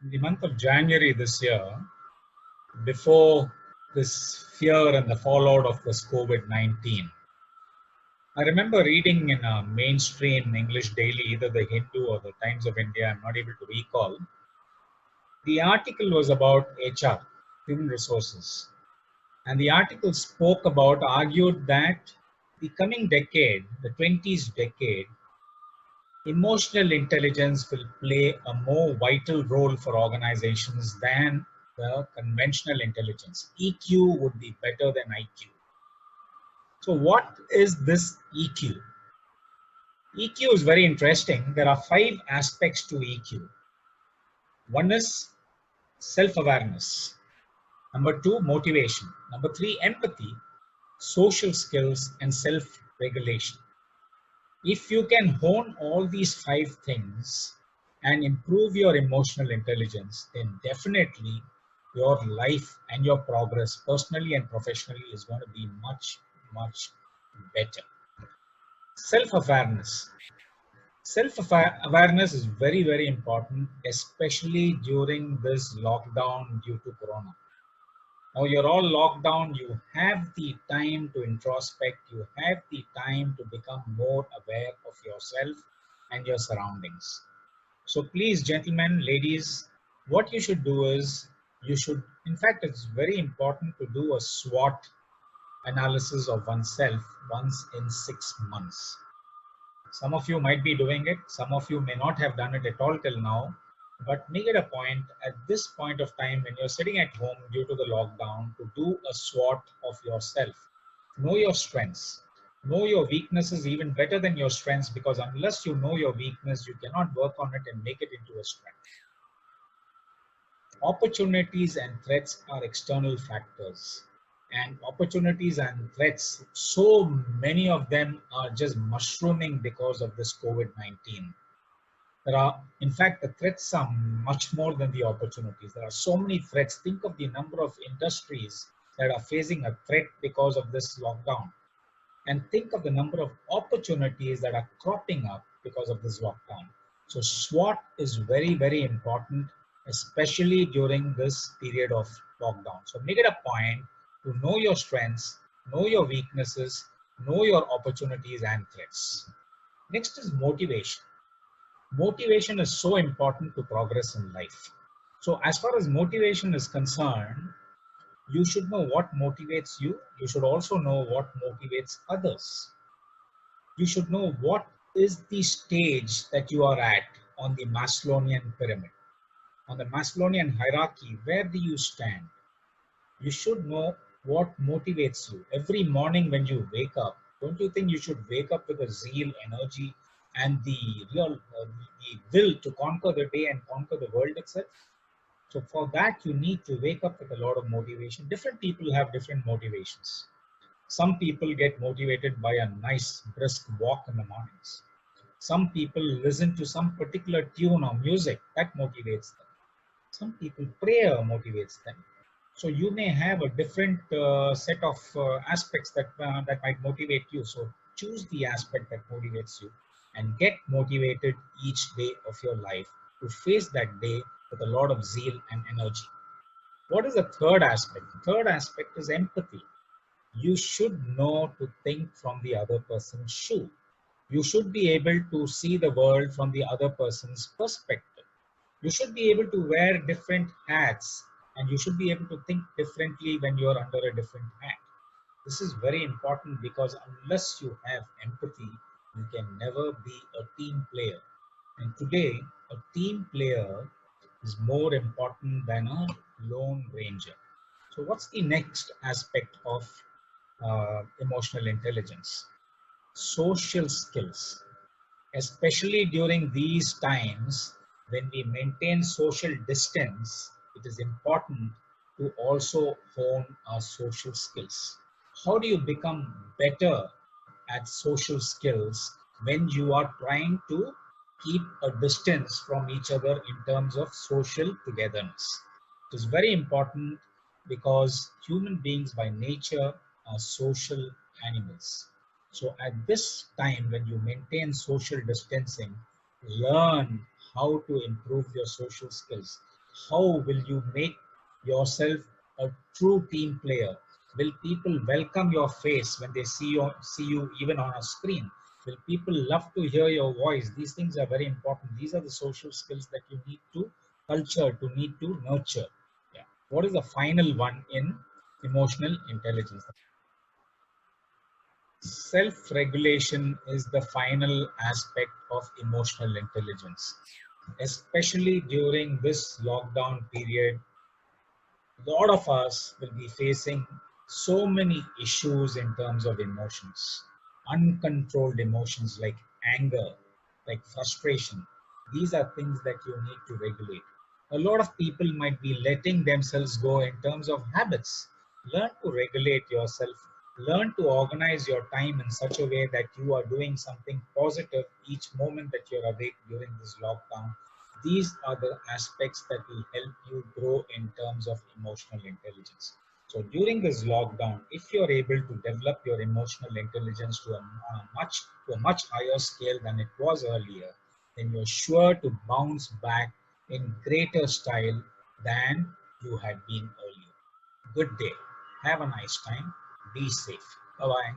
In the month of January this year, before this fear and the fallout of this COVID-19, I remember reading in a mainstream English daily, either the Hindu or the Times of India, I'm not able to recall. The article was about HR, human resources. And the article argued that the coming decade, the 20s decade, emotional intelligence will play a more vital role for organizations than the conventional intelligence. EQ would be better than IQ. So what is this EQ? EQ is very interesting. There are 5 aspects to EQ. One is self-awareness. Number 2, motivation. Number 3, empathy, social skills, and self-regulation. If you can hone all these 5 things and improve your emotional intelligence, then definitely your life and your progress personally and professionally is going to be much, much better. Self-awareness. Self-awareness is very, very important, especially during this lockdown due to Corona. Now you're all locked down, you have the time to introspect, you have the time to become more aware of yourself and your surroundings. So please, gentlemen, ladies, what you should do is, in fact, it's very important to do a SWOT analysis of oneself once in 6 months. Some of you might be doing it, some of you may not have done it at all till now, but make it a point at this point of time when you're sitting at home due to the lockdown to do a SWOT of yourself. Know your strengths, know your weaknesses even better than your strengths, because unless you know your weakness, you cannot work on it and make it into a strength. Opportunities and threats are external factors. And opportunities and threats, so many of them are just mushrooming because of this COVID-19. In fact, the threats are much more than the opportunities. There are so many threats. Think of the number of industries that are facing a threat because of this lockdown. And think of the number of opportunities that are cropping up because of this lockdown. So SWOT is very, very important, especially during this period of lockdown. So make it a point to know your strengths, know your weaknesses, know your opportunities and threats. Next is motivation. Motivation is so important to progress in life. So as far as motivation is concerned, you should know what motivates you. You should also know what motivates others. You should know what is the stage that you are at on the Maslowian pyramid. On the Maslowian hierarchy, where do you stand? You should know what motivates you. Every morning when you wake up, don't you think you should wake up with a zeal, energy, and the will to conquer the day and conquer the world itself? So for that, you need to wake up with a lot of motivation. Different people have different motivations. Some people get motivated by a nice brisk walk in the mornings. Some people listen to some particular tune or music that motivates them. Some people prayer motivates them. So you may have a different set of aspects that might motivate you. So choose the aspect that motivates you and get motivated each day of your life to face that day with a lot of zeal and energy. What is the third aspect? The third aspect is empathy. You should know to think from the other person's shoe. You should be able to see the world from the other person's perspective. You should be able to wear different hats, and you should be able to think differently when you're under a different hat. This is very important because unless you have empathy, you can never be a team player. And today, a team player is more important than a lone ranger. So what's the next aspect of emotional intelligence? Social skills. Especially during these times when we maintain social distance, it is important to also hone our social skills. How do you become better at social skills when you are trying to keep a distance from each other in terms of social togetherness? It is very important because human beings by nature are social animals. So at this time, when you maintain social distancing, learn how to improve your social skills. How will you make yourself a true team player? Will people welcome your face when they see you even on a screen? Will people love to hear your voice? These things are very important. These are the social skills that you need to need to nurture. Yeah. What is the final one in emotional intelligence? Self-regulation is the final aspect of emotional intelligence, especially during this lockdown period. A lot of us will be facing so many issues in terms of emotions, uncontrolled emotions like anger, like frustration. These are things that you need to regulate. A lot of people might be letting themselves go in terms of habits. Learn to regulate yourself, learn to organize your time in such a way that you are doing something positive each moment that you're awake during this lockdown. These are the aspects that will help you grow in terms of emotional intelligence. So during this lockdown, if you're able to develop your emotional intelligence to a much higher scale than it was earlier, then you're sure to bounce back in greater style than you had been earlier. Good day. Have a nice time. Be safe. Bye bye.